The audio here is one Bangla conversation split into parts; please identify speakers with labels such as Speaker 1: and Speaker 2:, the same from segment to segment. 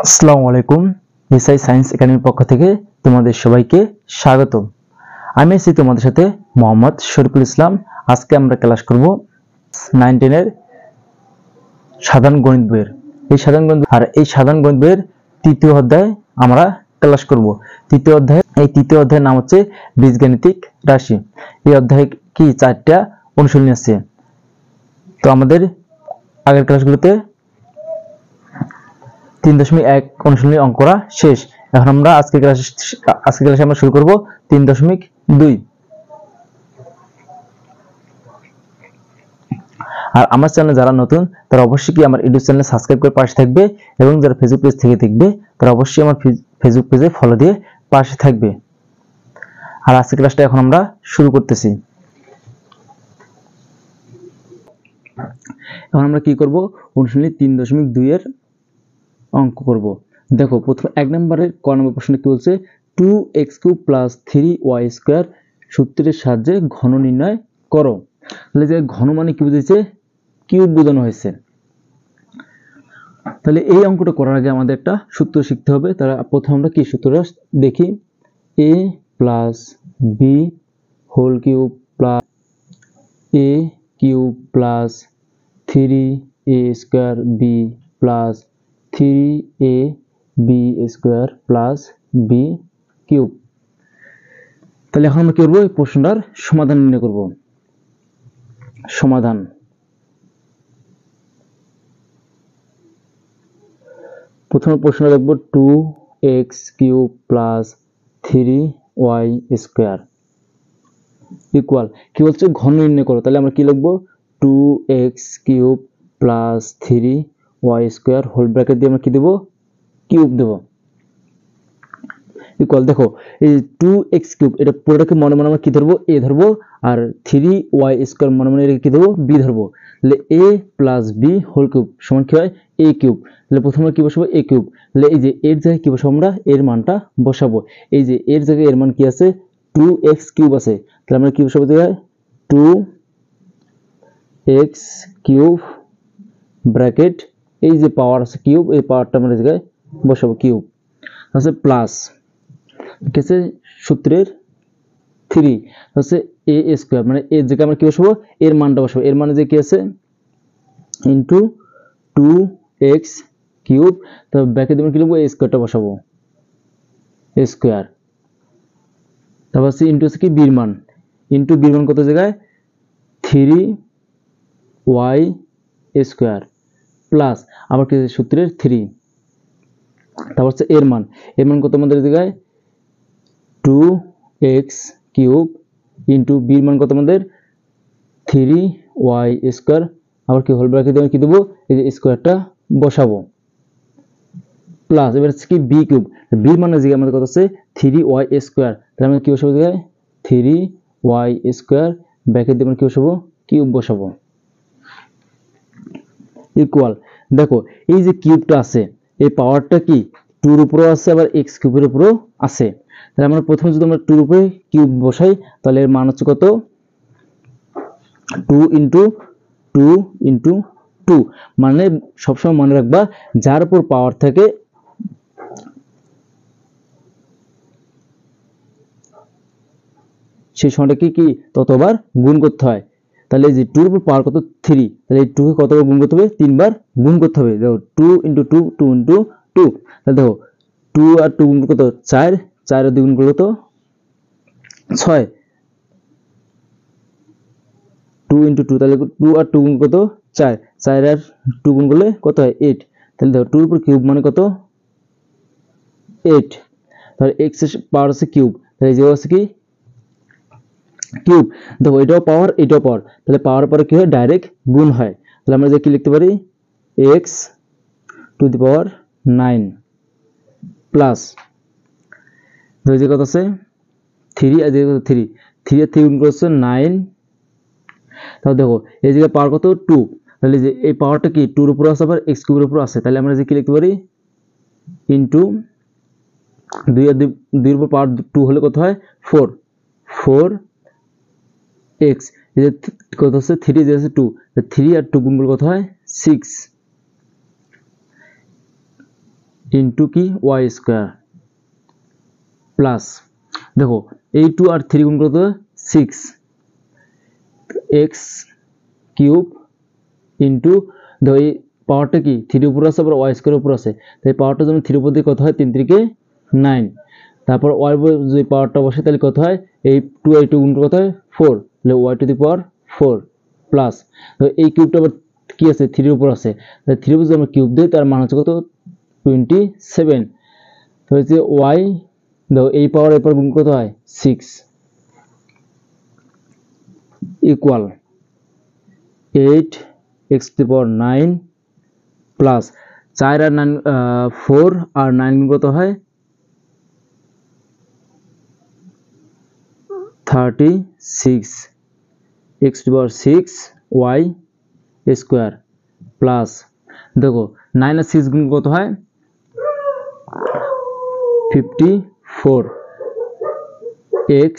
Speaker 1: আসসালামু আলাইকুম। এসআই সায়েন্স একাডেমির পক্ষ থেকে তোমাদের সবাইকে স্বাগত। আমি আছি তোমাদের সাথে মোহাম্মদ শরীফুল ইসলাম। আজকে আমরা ক্লাস করব 9-10 এর সাধারণ গণিত বইয়ের। এই সাধারণ গণিত বইয়ের তৃতীয় অধ্যায় আমরা ক্লাস করব। তৃতীয় অধ্যায়ের নাম হচ্ছে বীজগাণিতিক রাশি। এই অধ্যায়ে কি 4টা অনুশীলনী আছে। তো আমাদের আগের ক্লাসগুলোতে 3.1 অনুশীলনী অঙ্ক করা শেষ। এখন আমরা আজকে ক্লাসে আমরা শুরু করব 3.2। আর আমার চ্যানেলে যারা নতুন তারা অবশ্যই কি আমার ইউটিউব চ্যানেল সাবস্ক্রাইব করে পাশে থাকবে, এবং যারা ফেসবুক পেজ থেকে দেখবে তারা অবশ্যই আমার ফেসবুক পেজে ফলো দিয়ে পাশে থাকবে। আর আজকের ক্লাসটা এখন আমরা শুরু করতেছি। এখন আমরা কি করব, অনুশীলনী 3.2 এর অঙ্ক করব। দেখো, প্রথম 1 নম্বরের ক নম্বর প্রশ্নে কি বলছে, 2x³ + 3y² সূত্রের সাহায্যে ঘন নির্ণয় করো। তাহলে যে ঘন মানে কি বুঝেছে, কিউব বোঝানো হয়েছে। তাহলে এই অঙ্কটা করার আগে আমাদের একটা সূত্র শিখতে হবে। তাহলে প্রথমে আমরা কি সূত্রটা দেখি, a + b whole cube plus a³ plus 3a² b plus 3ab² plus b³। তাহলে এখন আমরা কি করবো, এই প্রশ্নটার সমাধান নির্ণয় করব। সমাধান, প্রথমে প্রশ্নটা লিখব 2x³ প্লাস 3y² ইকুয়াল কি বলছে, ঘন নির্ণয় করো। তাহলে আমরা কি লিখবো, 2x³ plus 3y² whole bracket দিয়ে আমরা কি দেব, কিউব দেব, ইকুয়াল। দেখো এই 2x³ এটা পুরোটাকে মনে মনে আমরা কি ধরবো, a ধরবো, আর 3y² মনে মনে কি ধরবো, b ধরবো। তাহলে a + b হোল কিউব সমান কি হয়, a³। তাহলে প্রথমে কি বসাবো, a³। তাহলে এই যে এর জায়গায় কি বসাবো, আমরা এর মানটা বসাবো। এই যে এর জায়গায় এর মান কি আছে, 2x³ আছে। তাহলে আমরা কি বসাবো, জায়গায় 2x³ ব্র্যাকেট, এই যে পাওয়ার আছে কিউব, এই পাওয়ারটা আমরা জায়গায় বসাবো কিউব, আছে প্লাস কি আছে সূত্রের 3 হচ্ছে a² মানে এর জায়গায় আমরা কি বসাবো, এর মানটা বসাবো। এর মানে যে কি আছে ইনটু 2x³, তো ব্র্যাকেট দিয়ে কি লিখবো, a² বসাবো, a²। তারপর হচ্ছে ইনটু আছে কি বির মান, ইনটু বির মান কত জায়গায় 3y² প্লাস আবার কি সূত্রের 3। তারপর হচ্ছে এর মান কত আমাদের জায়গায় 2x³ ইনটু বির মান কত আমাদের 3y², আবার কি হোল ব্র্যাকেট দিয়ে কি দেবো, এই যে স্কয়ারটা বসাবো, প্লাস এবার হচ্ছে কি b³। বির মানের জায়গায় আমাদের কত আছে 3y²। তাহলে আমরা কি বসাবো, জায়গায় 3y² ব্র্যাকেট দিয়ে আমরা কি বসাবো, কিউব বসাবো, ইকুয়াল। দেখো এই যে কিউবটা আছে, এই পাওয়ারটা কি 2 এর উপরেও আছে, আবার x³ এর উপরেও আছে। তাহলে আমরা প্রথমে যদি আমরা 2 এর উপরে কিউব বসাই, তাহলে এর মান হচ্ছে কত, 2 × 2 মানে সবসময় মনে রাখবা, যার উপর পাওয়ার থাকে সেই সময়টা কি ততবার গুণ করতে হয়। তাহলে যে 2 এর উপর পাওয়ার কত 3, তাহলে এই 2 কে কতবার গুণ করতে হবে, 3 বার গুণ করতে হবে। দেখো 2 × 2 2 × 2, তাহলে দেখো 2 আর 2 গুণ কত 4, 4 আর 2 গুণ করলে কত 6, 2 × 2, তাহলে 2 আর 2 গুণ কত 4, 4 আর 2 গুণ করলে কত হয় 8। তাহলে দেখো 2 এর উপর কিউব মানে কত 8। তাহলে x এর পাওয়ার আছে কিউব, তাহলে এই যে আছে কি কিউব। দেখো এটাও পাওয়ার, এটাও পাওয়ার, তাহলে পাওয়ার পরে কি হয়, ডাইরেক্ট গুণ হয়। তাহলে আমরা যে কি লিখতে পারি, x⁹ প্লাস যে কত আছে 3, আর যে কত 3 আর 3 গুণ করছে 9। তাহলে দেখো এই জায়গায় পাওয়ার কত 2, তাহলে যে এই পাওয়ারটা কি 2 এর উপর আছে, আবার x³ এর উপর আছে। তাহলে আমরা যে কি লিখতে পারি, ইনটু 2 আর 2 এর উপর পাওয়ার 2 হলে কত হয় 4, 4x, এই যে কত আছে 3, যে আছে 2, 3 আর 2 গুণ করলে কত হয় 6। ইন্টু কি ওয়াই স্কোয়ার প্লাস দেখো এই 2 আর 3 গুণ করতে 6 এক্স কিউব ইন্টু দেখো এই পাওয়ারটা কি 3 উপর আছে আবার ওয়াই স্কোয়ার উপর আছে, তাই পাওয়ারটা যখন 3 উপর দিয়ে কত হয় 3 3 9, তারপর ওয়াই যদি পাওয়ারটা বসে তাহলে কত হয় এই 2 আর 2 গুণ কত হয় 4, তাহলে Y to the power 4 plus এই কিউবটা আবার কি আছে 3 উপর আছে, তাহলে 3 উপর যদি আমরা কিউব দিই তার মান হচ্ছে কত 27, তো হচ্ছে ওয়াই দেখো এই পাওয়ার এরপর গুণ কত হয় 6 equal 8 x two the power 9 plus 4 আর 9 4 আর 9 গুণ কত হয় 36 x two the power 6 y square plus দেখো 9 আর 6 গুণ কত হয় 54 x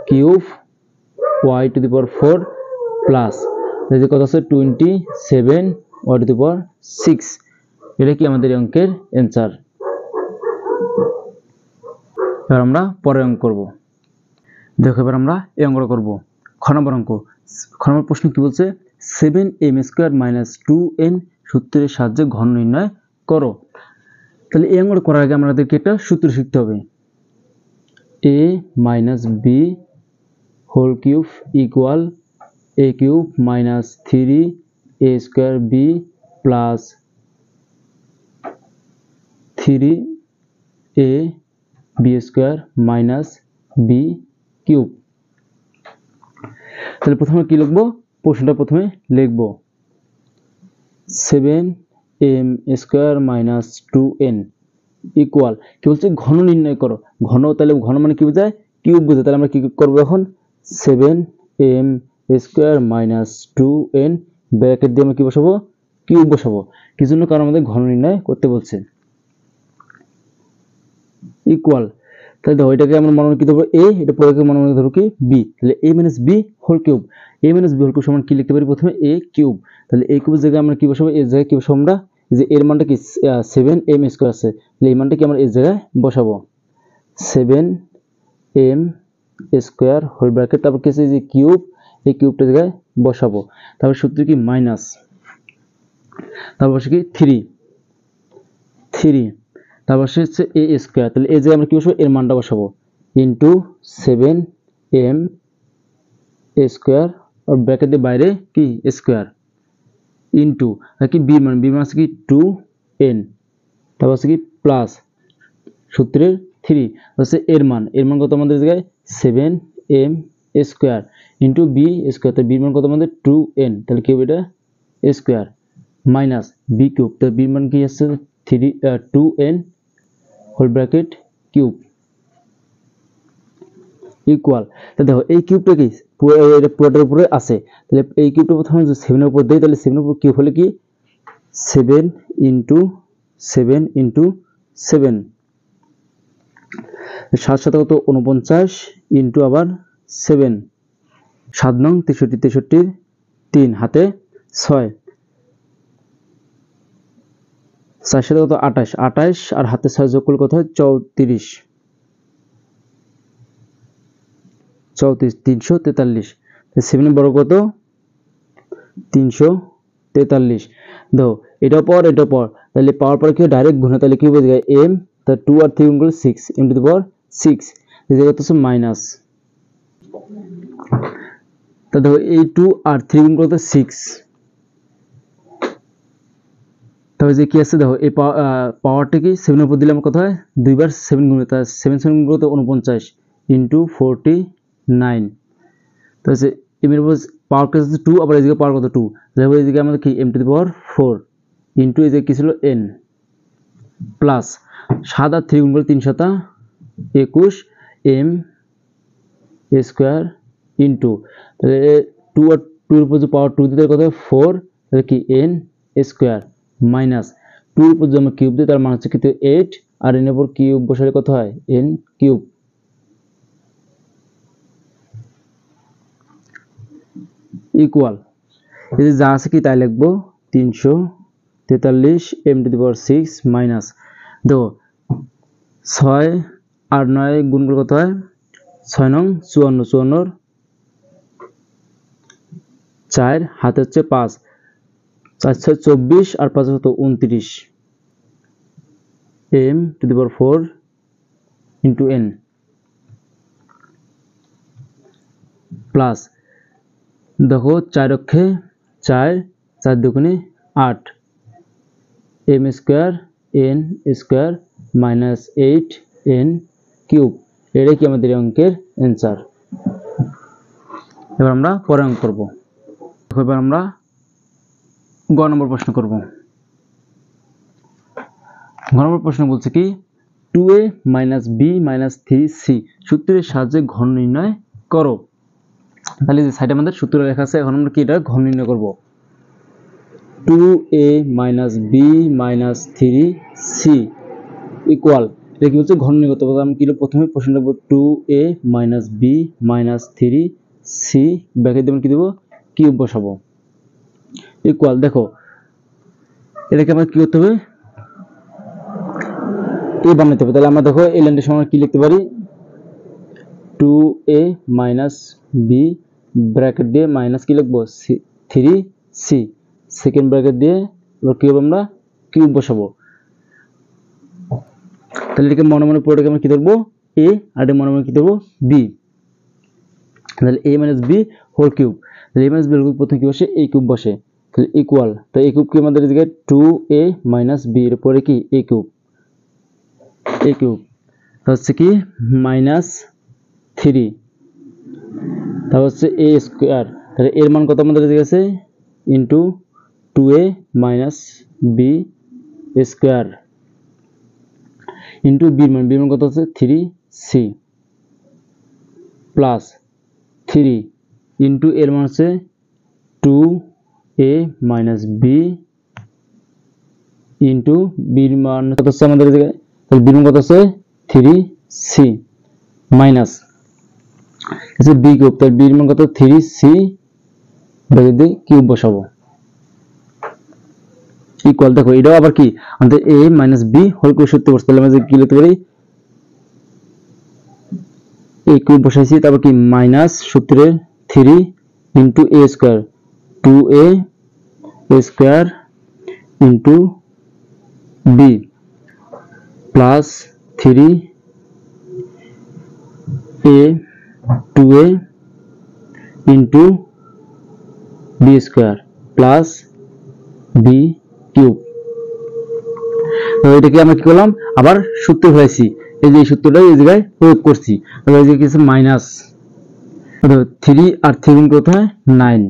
Speaker 1: cube y two the power 4 plus এই কত আছে 27 y টু দি পাওয়ার 6, এটা কি আমাদের অঙ্কের অ্যানসার। এবার আমরা পরের অঙ্ক করব। দেখো এবার আমরা এই অঙ্কটা করব খ নম্বর অঙ্ক। খ নম্বর প্রশ্ন কি বলছে 7m² - 2n সূত্রের সাহায্যে ঘন নির্ণয় করো। তাহলে এই অঙ্কটা করার আগে আমাদেরকে একটা সূত্র শিখতে হবে, a - b whole cube equal a cube minus 3a square b plus 3a b square minus b cube. তাহলে প্রথমে কি লিখবো, প্রশ্নটা প্রথমে লিখবো 7m² - 2n ইকুয়াল কি বলছে ঘন নির্ণয় করো। ঘন তাহলে ঘন মানে কি বোঝায় কিউব বোঝায়, তাহলে আমরা কি করবো এখন 7m² - 2n ব্র্যাকেট দিয়ে আমরা কি বসাবো কিউব বসাবো, কি জন্য কারণ আমাদের ঘন নির্ণয় করতে বলছে ইকুয়াল। তাহলে দেখো এটাকে আমরা মনে কি ধরবো a, এটা পরে মনে মনে ধরবো কি b, তাহলে a - b whole cube, a - b whole cube সমান কি লিখতে পারি প্রথমে a কিউব, তাহলে a কিউবের জায়গায় আমরা কি বসাবো এর জায়গায় কি বসাবো আমরা যে এর মানটা কি 7m² আছে, তাহলে এই মানটা কি আমরা এর জায়গায় বসাবো 7m² হোল ব্র্যাকেট তারপর কি আছে যে কিউব, এই কিউবটা জায়গায় বসাবো, তারপর সূত্র কি মাইনাস, তারপর কি 3 তারপর হচ্ছে a স্কয়ার, তাহলে এই যে আমরা কি বসাবো এর মানটা বসাবো ইনটু 7m² আর ব্র্যাকেটের বাইরে কি স্কয়ার ইনটু কি b মান আছে কি 2n, তারপর আছে কি প্লাস সূত্রের 3 হচ্ছে এর মান কত আমাদের জায়গায় 7m² ইনটু b স্কয়ার, তাহলে b মান কত আমাদের 2n, তাহলে কি হবে এটা স্কয়ার মাইনাস b কিউব, তাহলে b মান কি আছে 2n whole bracket cube equal. তাহলে দেখো এই কিউবটা কি পুরোটার উপরে আছে, তাহলে এই কিউবটা প্রথমে যদি 7 এর উপর দেই তাহলে 7 এর উপর কিউব হলে কি 7 ইনটু 7 ইনটু 7 7 সাথে কত 49 ইনটু আবার 7 7 নং 63 63 3 হাতে 6 4 সাথে কত 28 28 আর হাতে 6 যোগ করলে কত হয় 34 343, 7 এর বড় কত 343, দেখো এটা পর তাহলে পাওয়ার পর কি ডাইরেক্ট গুণ, তাহলে কি হবে m, তা 2 আর 3 গুণ করলে 6 m টু দি পাওয়ার 6, এই জায়গায় তো মাইনাস, তা দেখো এই 2 আর 3 গুণ করলে 6, তাহলে যে কি আছে দেখো এই পাওয়ারটা কি 7 এর উপর দিলে আমরা কত হয় দুইবার 7 গুণ, তা 7 7 গুণ করলে 49 ইনটু 49, তাহলে m এর উপর পাওয়ার কত 2 আবার এই জায়গায় পাওয়ার কত 2, তাহলে এই জায়গায় আমাদের কি m two the power 4 into এই যে কি ছিল n প্লাস 7 আর 3 গুণ করে 3 7 21 m স্কয়ার ইনটু তাহলে 2 আর 2 এর উপর যে পাওয়ার 2 দিতে কত 4, তাহলে কি n স্কয়ার মাইনাস 2 এর উপর যদি আমরা কিউব দিই তার মান হচ্ছে কিন্তু 8 আর n এর উপর কিউব বসালে কত হয় n কিউব ইকুয়াল। এই যে যা আছে কি তাই লিখবো 343 m two the power 6 minus দেখো 6 আর 9 গুণ করলে কত হয় 6 নং 54 54 4 হাতে হচ্ছে 5 4 6 24 আর 5 কত 29 m to the power 4 into n plus দেখো 4 অক্ষে 4 4 দুগুণে 8 m square n square minus 8 n cube. এটাই কি আমাদের অঙ্কের অ্যান্সার। এবার আমরা পরের অঙ্ক করব। এবার আমরা গ নম্বর প্রশ্ন করব। গ নম্বর প্রশ্ন বলছে কি 2a - b - 3c সূত্রের সাহায্যে ঘন নির্ণয় করো। তাহলে যে সাইডে আমাদের সূত্র লেখা আছে, এখন আমরা কি এটা ঘন নির্ণয় করব। 2a - b - 3c ইকুয়াল, এটা কি হচ্ছে ঘন নির্ণয় করতে হবে। আমি কি প্রথমে প্রশ্ন লিখব 2a - b - 3c ব্র্যাকেট দেব, কি দেব কিউব বসাবো ইকুয়াল। দেখো এটাকে আমরা কি করতে হবে a বানাতে হবে। তাহলে আমরা দেখো এই লাইনটার সমান কি লিখতে পারি 2a - b ব্র্যাকেট দিয়ে মাইনাস কি লিখবো 3c সেকেন্ড ব্র্যাকেট দিয়ে এবার কি হবে আমরা কিউব বসাবো। তাহলে এটাকে মনে মনে পুরোটাকে আমরা কি ধরবো a আর এটা মনে মনে কি ধরবো b। তাহলে a - b হোল কিউব। তাহলে a - b হোল কিউব প্রথমে কি বসে a কিউব বসে, তাহলে ইকুয়াল। তো a কিউব কি আমাদের এদিকে 2a - b এর পরে কি a কিউব হচ্ছে কি -3 তারপর হচ্ছে a স্কয়ার। তাহলে এর মান কত আমাদের এদিকে আছে into 2a - b square into b এর মান কত আছে 3c প্লাস 3 ইনটু এর মান হচ্ছে 2a - b ইনটু b এর মান কত আছে আমাদের এদিকে, তাহলে b এর মান কত আছে 3c মাইনাস আছে b কিউব। তাহলে b এর মান কত 3c ব্র্যাকেট দিয়ে কিউব বসাবো ইকুয়াল। দেখো এটাও আবার কি আমাদের a - b হোল কিউব সূত্র বসতে, তাহলে আমরা কি লিখতে পারি a কিউব বসাইছি, তারপর কি মাইনাস সূত্রের 3 into a square 2a square into b plus 3a 2a into b square plus b cube. এটাকে আমরা কি করলাম আবার সূত্র হয়েছি, এই যে সূত্রটা এই জায়গায় প্রয়োগ করছি। তাহলে এই যে কিছু মাইনাস 3 আর 3 গুণ করতে হয় 9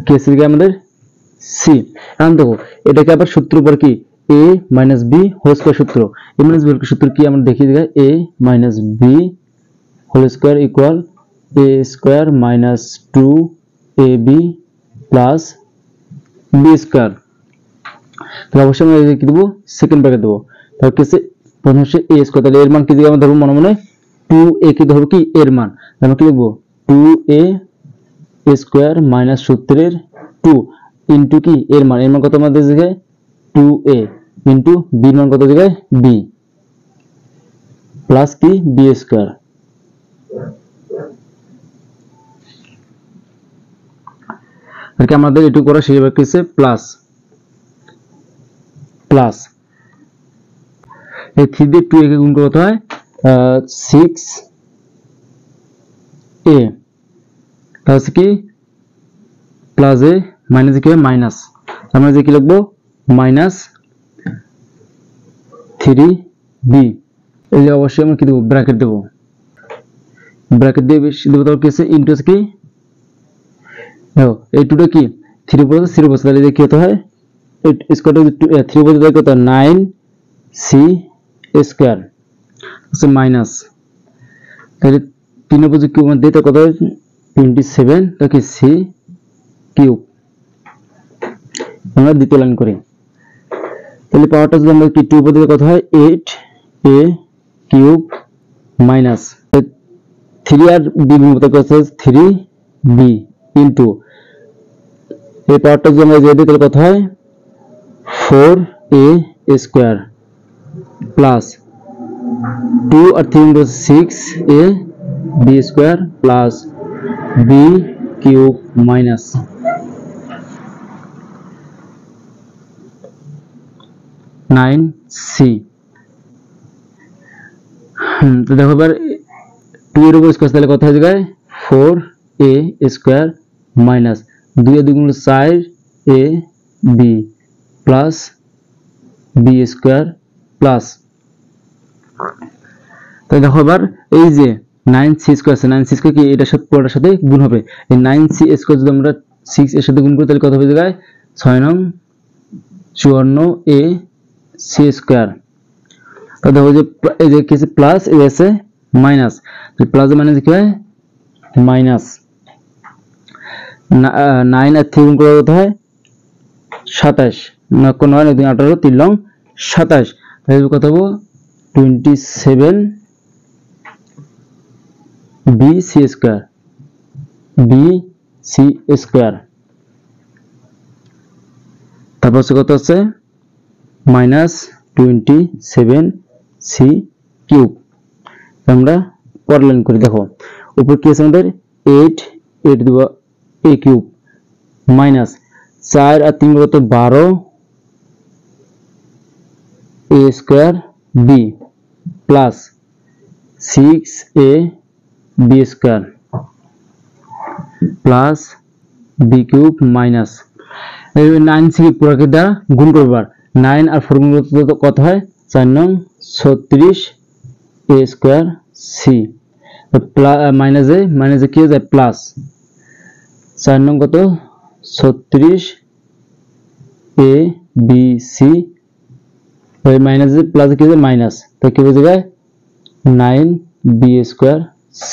Speaker 1: কি আছে আমাদের c। এখন দেখো এটাকে আবার সূত্র উপর কি a - b হোল স্কয়ার সূত্র, a - b হোল সূত্র কি আমরা দেখি জায়গায় a - b whole square equal a square minus 2ab plus b square. তাহলে অবশ্যই আমরা কি দেবো সেকেন্ড ব্র্যাকেট দেবো। তাহলে কি আছে প্রথম হচ্ছে a স্কয়ার, তাহলে এর মান কি দিয়ে আমরা ধরবো মনে মনে 2a কি ধরবো কি এর মান, আমরা কি লিখবো 2a স্কয়ার মাইনাস সূত্রের 2 ইনটু কি এর মান কত আমাদের জায়গায় 2a ইনটু b এর মান কত জায়গায় b প্লাস কি b স্কয়ার। তাহলে আমাদের এটুকু করা শেষ হবে, কি প্লাস প্লাস এই 3 দিয়ে 2a কে গুণ করতে হয় 6a তাহলে কি প্লাস a মাইনাস কি মাইনাস, আমরা যে কি লিখবো মাইনাস 3b। এই যে অবশ্যই আমরা কি দেব ব্র্যাকেট দেব, ব্র্যাকেট দিয়ে বেশি দেব, তাহলে কি আছে ইনটু কি দেখো এই 2টা কি 3 উপরে 0 বসে, তাহলে কি হতে হয় 8 স্কয়ার 3 উপরে দেখো তো 9c স্কয়ার আছে মাইনাস, তাহলে 3 উপরে কিউব মধ্যে তো কত 27 তো কি c কিউব। আমরা দ্বিতীয় লাইন করি, তাহলে পাওয়ারটা যদি আমরা কি 2 উপরে কত হয় 8a কিউব মাইনাস 3 আর b মত কত আছে 3b ইনটু এই পাওয়ারটা যদি আমরা দিয়ে দিই তাহলে কত হয় 4a স্কয়ার প্লাস 2 আর 3 গুণ 6a b square plus b cube minus 9c। তো দেখো এবার 2 এর উপর স্কয়ার তাহলে কত হয়ে যায় 4a স্কয়ার মাইনাস 2 এর 2 গুণ 4a b plus b square plus, তাই দেখো এবার এই যে 9c স্কয়ার আছে 9c স্কয়ার কি এটা সাথে পুরোটার সাথে গুণ হবে, এই 9c স্কয়ার যদি আমরা 6 এর সাথে গুণ করি তাহলে কত হয়ে যায় 6 নং 54a c স্কয়ার। তো দেখো যে এই যে কিছু প্লাস এই আছে মাইনাস, তো প্লাস মাইনাস কি হয় মাইনাস 9 আর 3 গুণ করলে কত হয় 27 না কোন হয় 18 3 লং 27, তাহলে কত হবে 27 b c square b c square. তারপর কত আছে মাইনাস 27c কিউব। আমরা পরের লাইন করি, দেখো উপর কি আছে আমাদের 8 দিব a কিউব মাইনাস 4 আর 3 কত 12 a square b plus 6a b square plus b cube minus 9c পুরোকে দ্বারা গুণ করবার 9 আর 4 গুণ করতে কত হয় 4 নং 36 a স্কয়ার c মাইনাসে কি হয়ে যায় প্লাস 4 নং কত 36 a b c ওই মাইনাসে প্লাসে কি হয়ে মাইনাস, তো কি হয়ে যায় 9 b square c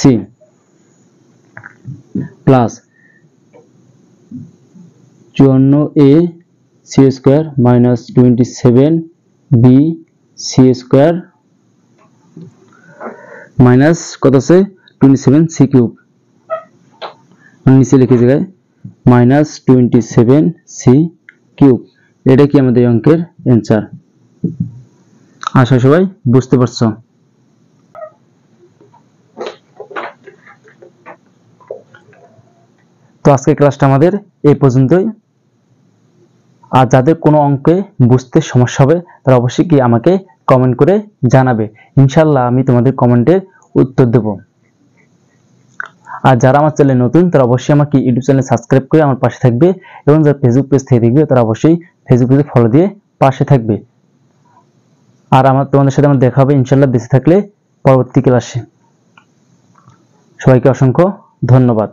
Speaker 1: plus 54a c square minus 27 b c square minus কত আছে 27 c কিউব, নিচে লিখে জায়গায় মাইনাস 27 c কিউব। এটা কি আমাদের অঙ্কের অ্যানসার। আশা সবাই বুঝতে পারছো। তো আজকের ক্লাসটা আমাদের এই পর্যন্তই। আর যাদের কোনো অঙ্কে বুঝতে সমস্যা হবে তারা অবশ্যই কি আমাকে কমেন্ট করে জানাবে, ইনশাআল্লাহ আমি তোমাদের কমেন্টের উত্তর দেব। আর যারা আমার চ্যানেলে নতুন তারা অবশ্যই আমাকে ইউটিউব চ্যানেল সাবস্ক্রাইব করে আমার পাশে থাকবে, এবং যারা ফেসবুক পেজ থেকে দেখবে তারা অবশ্যই ফেসবুক পেজে ফলো দিয়ে পাশে থাকবে। আর তোমাদের সাথে আমার দেখা হবে ইনশাআল্লাহ বেঁচে থাকলে পরবর্তী ক্লাসে। সবাইকে অসংখ্য ধন্যবাদ।